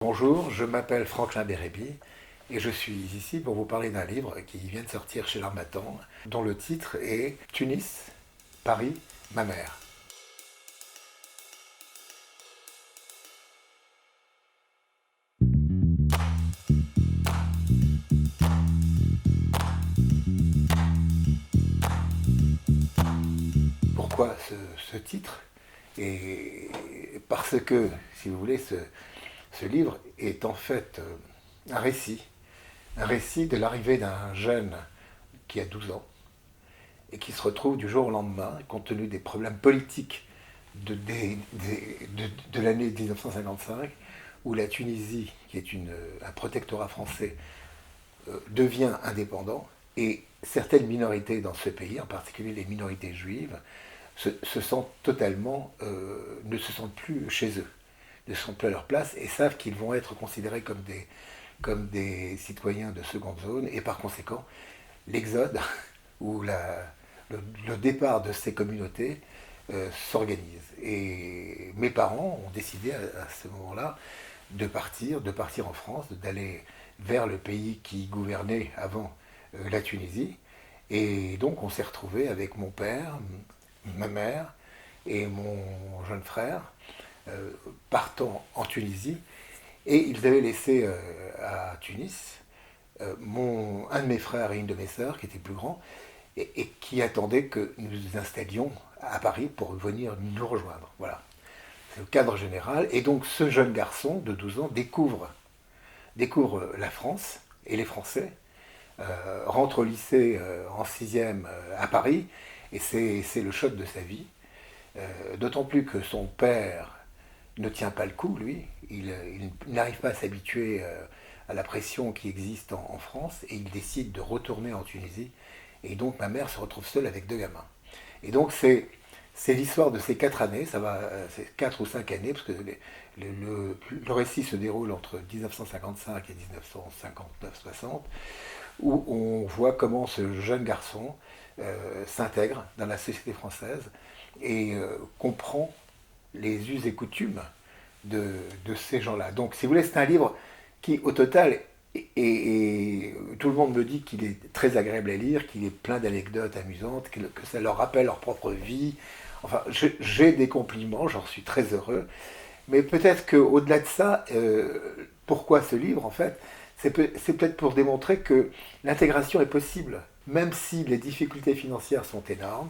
Bonjour, je m'appelle Franklin Bérébi et je suis ici pour vous parler d'un livre qui vient de sortir chez l'Harmattan, dont le titre est Tunis, Paris, ma mère. Pourquoi ce titre? Et parce que, si vous voulez, ce livre est en fait un récit de l'arrivée d'un jeune qui a 12 ans et qui se retrouve du jour au lendemain, compte tenu des problèmes politiques de l'année 1955, où la Tunisie, qui est un protectorat français, devient indépendant, et certaines minorités dans ce pays, en particulier les minorités juives, se sentent totalement, ne se sentent plus chez eux, ne sont plus à leur place et savent qu'ils vont être considérés comme des citoyens de seconde zone, et par conséquent, l'exode ou le départ de ces communautés s'organise. Et mes parents ont décidé à ce moment-là de partir en France, d'aller vers le pays qui gouvernait avant la Tunisie. Et donc on s'est retrouvé avec mon père, ma mère et mon jeune frère euh, partant en Tunisie. Et ils avaient laissé à Tunis un de mes frères et une de mes sœurs, qui étaient plus grands, et qui attendaient que nous nous installions à Paris pour venir nous rejoindre. Voilà, c'est le cadre général. Et donc ce jeune garçon de 12 ans découvre la France et les Français, rentre au lycée en sixième à Paris, et c'est le choc de sa vie. D'autant plus que son père ne tient pas le coup, lui. Il n'arrive pas à s'habituer à la pression qui existe en France, et il décide de retourner en Tunisie. Et donc ma mère se retrouve seule avec deux gamins. Et donc c'est l'histoire de ces 4 années, c'est 4 ou 5 années, parce que le récit se déroule entre 1955 et 1959-60, où on voit comment ce jeune garçon s'intègre dans la société française et comprend les us et coutumes de ces gens-là. Donc, si vous voulez, c'est un livre qui, au total, et tout le monde me dit qu'il est très agréable à lire, qu'il est plein d'anecdotes amusantes, que ça leur rappelle leur propre vie. Enfin, j'ai des compliments, j'en suis très heureux. Mais peut-être qu'au-delà de ça, pourquoi ce livre, en fait, c'est peut-être pour démontrer que l'intégration est possible, même si les difficultés financières sont énormes.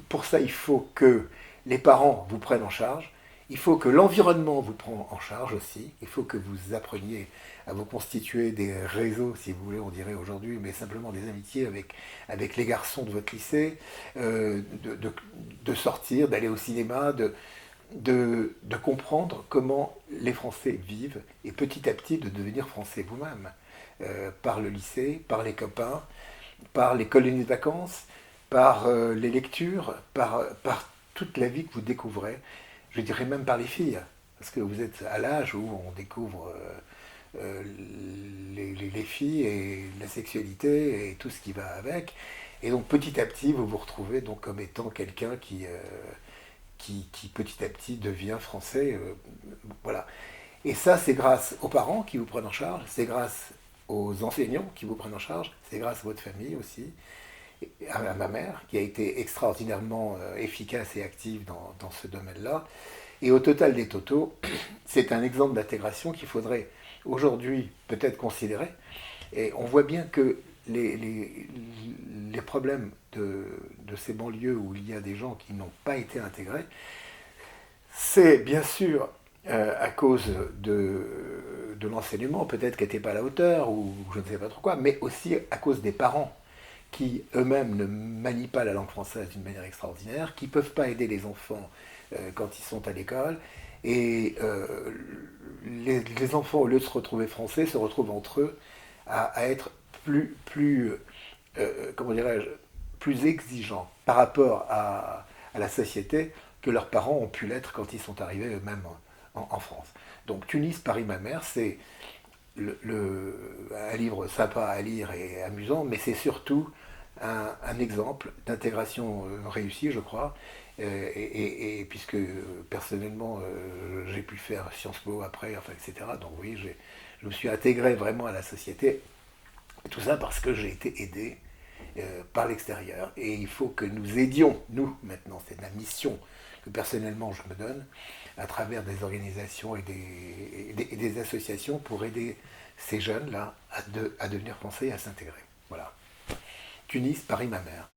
Pour ça, il faut que les parents vous prennent en charge, il faut que l'environnement vous prenne en charge aussi, il faut que vous appreniez à vous constituer des réseaux, si vous voulez, on dirait aujourd'hui, mais simplement des amitiés avec les garçons de votre lycée, de sortir, d'aller au cinéma, de comprendre comment les Français vivent, et petit à petit de devenir Français vous-même, par le lycée, par les copains, par les colonies de vacances, par les lectures, par toute la vie que vous découvrez, je dirais même par les filles, parce que vous êtes à l'âge où on découvre les filles et la sexualité et tout ce qui va avec. Et donc petit à petit, vous vous retrouvez donc comme étant quelqu'un qui petit à petit devient français. Voilà. Et ça, c'est grâce aux parents qui vous prennent en charge, c'est grâce aux enseignants qui vous prennent en charge, c'est grâce à votre famille aussi, à ma mère, qui a été extraordinairement efficace et active dans ce domaine-là. Et au total des totaux, c'est un exemple d'intégration qu'il faudrait aujourd'hui peut-être considérer. Et on voit bien que les problèmes de ces banlieues où il y a des gens qui n'ont pas été intégrés, c'est bien sûr à cause de l'enseignement, peut-être qui n'était pas à la hauteur, ou je ne sais pas trop quoi, mais aussi à cause des parents qui eux-mêmes ne manient pas la langue française d'une manière extraordinaire, qui ne peuvent pas aider les enfants quand ils sont à l'école. Et les enfants, au lieu de se retrouver français, se retrouvent entre eux à être plus comment dirais-je, plus exigeants par rapport à la société que leurs parents ont pu l'être quand ils sont arrivés eux-mêmes en France. Donc Tunis, Paris, ma mère, c'est un livre sympa à lire et amusant, mais c'est surtout un exemple d'intégration réussie, je crois, Et puisque personnellement, j'ai pu faire Sciences Po après, enfin, etc. Donc oui, je me suis intégré vraiment à la société. Tout ça parce que j'ai été aidé par l'extérieur. Et il faut que nous aidions, nous, maintenant, c'est la mission que personnellement je me donne, à travers des organisations et des associations pour aider ces jeunes-là à devenir français et à s'intégrer. Voilà. Tunis, Paris, ma mère.